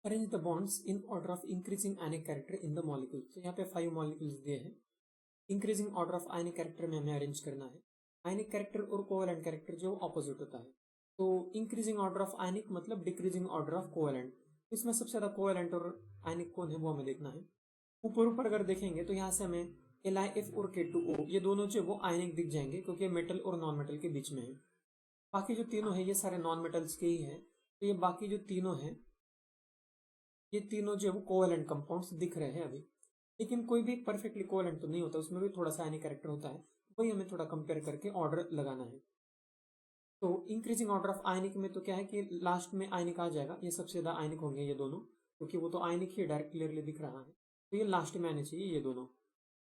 Arrange the bonds in order of increasing ionic character in the molecule. तो यहाँ पे 5 molecules दिए हैं। Increasing order of ionic character में हमें अरेंज करना है। आयनिक कैरेक्टर और कोवेलेंट कैरेक्टर जो ऑपोजिट होता है। तो इंक्रीजिंग ऑर्डर ऑफ आयनिक मतलब डिक्रीजिंग ऑर्डर ऑफ कोवेलेंट। इसमें सबसे ज्यादा कोवेलेंट और आयनिक कौन है वो हमें देखना है। ऊपर ऊपर अगर देखेंगे तो यहाँ से हमें LiF और K2O ये दोनों जो वो आयनिक दिख जाएंगे क्योंकि मेटल और नॉन मेटल के बीच में है। बाकी जो तीनों है ये सारे नॉन मेटल्स के ही है। तो ये बाकी जो तीनों है ये तीनों जो है वो कोवेलेंट कंपाउंड्स दिख रहे हैं अभी। लेकिन कोई भी परफेक्टली कोवेलेंट तो नहीं होता, उसमें भी थोड़ा सा आयनिक कैरेक्टर होता है। वही हमें थोड़ा कंपेयर करके ऑर्डर लगाना है। तो इंक्रीजिंग ऑर्डर ऑफ आयनिक में तो क्या है कि लास्ट में आयनिक आ जाएगा। ये सबसे ज्यादा आयनिक होंगे ये दोनों, क्योंकि वो तो आयनिक ही डायरेक्ट क्लियरली दिख रहा है। तो ये लास्ट में आने चाहिए ये दोनों।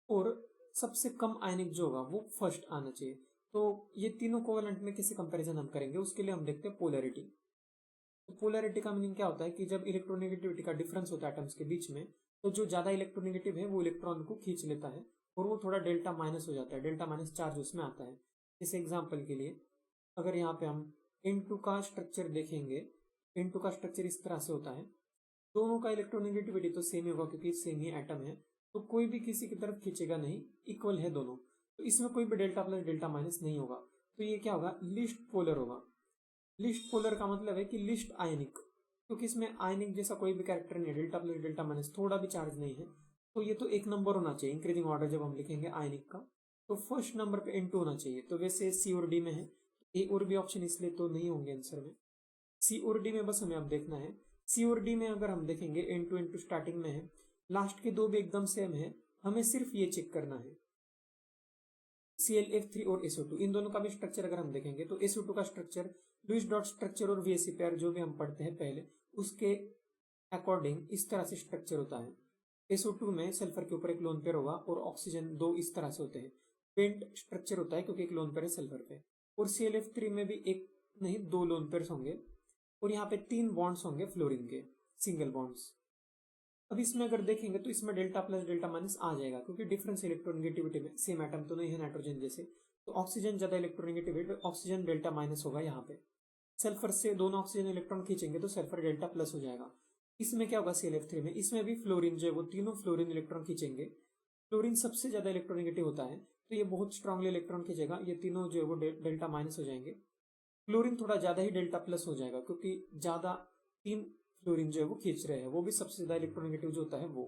और सबसे कम आयनिक जो होगा वो फर्स्ट आना चाहिए। तो ये तीनों कोवेलेंट में किसी कंपैरिजन हम करेंगे, उसके लिए हम देखते हैं पोलैरिटी। तो पोलैरिटी का मीनिंग क्या होता है कि जब इलेक्ट्रोनेगेटिविटी का डिफरेंस होता है एटम्स के बीच में, तो जो ज्यादा इलेक्ट्रोनेगेटिव है वो इलेक्ट्रॉन को खींच लेता है और वो थोड़ा डेल्टा माइनस हो जाता है, डेल्टा माइनस चार्ज उसमें आता है। इस एग्जाम्पल के लिए अगर यहाँ पे हम N2 का स्ट्रक्चर देखेंगे, N2 का स्ट्रक्चर इस तरह से होता है। दोनों का इलेक्ट्रोनेगेटिविटी तो सेम ही होगा क्योंकि सेम ही एटम है। तो कोई भी किसी की तरफ खींचेगा नहीं, इक्वल है दोनों। तो इसमें कोई भी डेल्टा प्लस डेल्टा माइनस नहीं होगा। तो ये क्या होगा, लिस्ट पोलर होगा। लिस्ट पोलर का मतलब है कि लिस्ट आयनिक, क्योंकि इसमें आयनिक जैसा कोई भी कैरेक्टर नहीं है, डेल्टा प्लस डेल्टा माइनस थोड़ा भी चार्ज नहीं है। तो ये तो एक नंबर होना चाहिए इंक्रीजिंग ऑर्डर जब हम लिखेंगे आयनिक का। तो फर्स्ट नंबर पे N2 होना चाहिए। तो वैसे C और D में है, A और B ऑप्शन इसलिए तो नहीं होंगे आंसर में। C और D में बस हमें अब देखना है। C और D में अगर हम देखेंगे N2 स्टार्टिंग में है, लास्ट के दो भी एकदम सेम है। हमें सिर्फ ये चेक करना है ClF3 और SO2 इन दोनों का भी स्ट्रक्चर अगर हम देखेंगे तो SO2 का स्ट्रक्चर लुईस डॉट स्ट्रक्चर और VSE पेयर जो भी हम पढ़ते हैं पहले उसके अकॉर्डिंग इस तरह से स्ट्रक्चर होता है। SO2 में सल्फर के ऊपर एक लोन पेयर होगा और ऑक्सीजन दो इस तरह से होते हैं। पेंट स्ट्रक्चर होता है क्योंकि एक लोन पेयर है सल्फर पे। और ClF3 में भी एक नहीं दो लोन पेयर होंगे और यहाँ पे 3 बॉन्ड्स होंगे फ्लोरीन के, सिंगल बॉन्ड्स। अब इसमें अगर देखेंगे तो इसमें डेल्टा प्लस डेल्टा माइनस आ जाएगा क्योंकि डिफरेंस इलेक्ट्रोनेगेटिविटी में सेम एटम तो नहीं है नाइट्रोजन जैसे। तो ऑक्सीजन ज्यादा इलेक्ट्रोनेगेटिविटी, ऑक्सीजन डेल्टा माइनस होगा यहाँ पे। सल्फर से दोनों ऑक्सीजन इलेक्ट्रॉन खींचेंगे तो सल्फर डेल्टा प्लस हो जाएगा। इसमें क्या होगा ClF3 में, इसमें भी फ्लोरीन जो है वो तीनों फ्लोरीन इलेक्ट्रॉन खींचेंगे। फ्लोरीन सबसे ज्यादा इलेक्ट्रोनेगेटिव होता है तो ये बहुत स्ट्रांगली इलेक्ट्रॉन खींचेगा। ये तीनों जो है वो डेल्टा माइनस हो जाएंगे। फ्लोरीन थोड़ा ज्यादा ही डेल्टा प्लस हो जाएगा क्योंकि ज्यादा 3 फ्लोरीन जो है वो खींच रहे हैं, वो भी सबसे ज्यादा इलेक्ट्रोनेगेटिव जो होता है वो।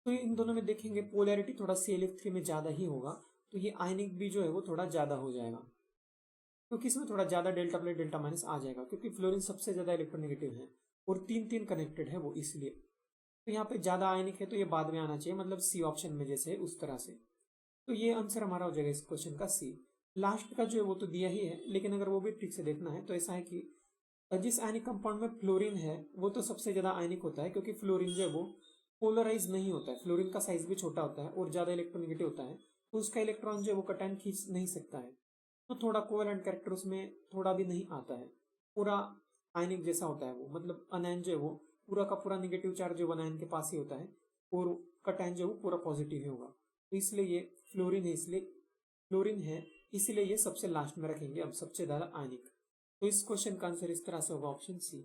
तो इन दोनों में देखेंगे पोलैरिटी थोड़ा ClF3 में ज्यादा ही होगा। तो ये आयनिक भी जो है वो थोड़ा ज्यादा हो जाएगा क्योंकि इसमें थोड़ा ज्यादा डेल्टा प्लस डेल्टा माइनस आ जाएगा क्योंकि फ्लोरीन सबसे ज्यादा इलेक्ट्रोनेगेटिव है और 3-3 कनेक्टेड है वो इसलिए। तो यहाँ पे ज्यादा आयनिक है तो ये बाद में आना चाहिए, मतलब C ऑप्शन में जैसे है उस तरह से। तो ये आंसर हमारा हो जाएगा इस क्वेश्चन का C। लास्ट का जो है वो तो दिया ही है, लेकिन अगर वो भी ठीक से देखना है तो ऐसा है कि जिस आयनिक कंपाउंड में फ्लोरीन है वो तो सबसे ज्यादा आयनिक होता है क्योंकि फ्लोरीन जो है वो पोलराइज नहीं होता है। फ्लोरीन का साइज भी छोटा होता है और ज्यादा इलेक्ट्रोनेगेटिव होता है, तो उसका इलेक्ट्रॉन जो है वो कटायन खींच नहीं सकता है। तो थोड़ा कोवेलेंट कैरेक्टर उसमें थोड़ा भी नहीं आता है। पूरा आयनिक जैसा होता है वो, मतलब अनायन जो है वो पूरा का पूरा निगेटिव चार्ज जो अनायन के पास ही होता है और कटायन जो है वो पूरा पॉजिटिव ही होगा। तो इसलिए ये फ्लोरीन है, इसलिए फ्लोरीन है इसलिए ये सबसे लास्ट में रखेंगे अब सबसे ज्यादा आयनिक। तो इस क्वेश्चन का आंसर इस तरह से होगा ऑप्शन C।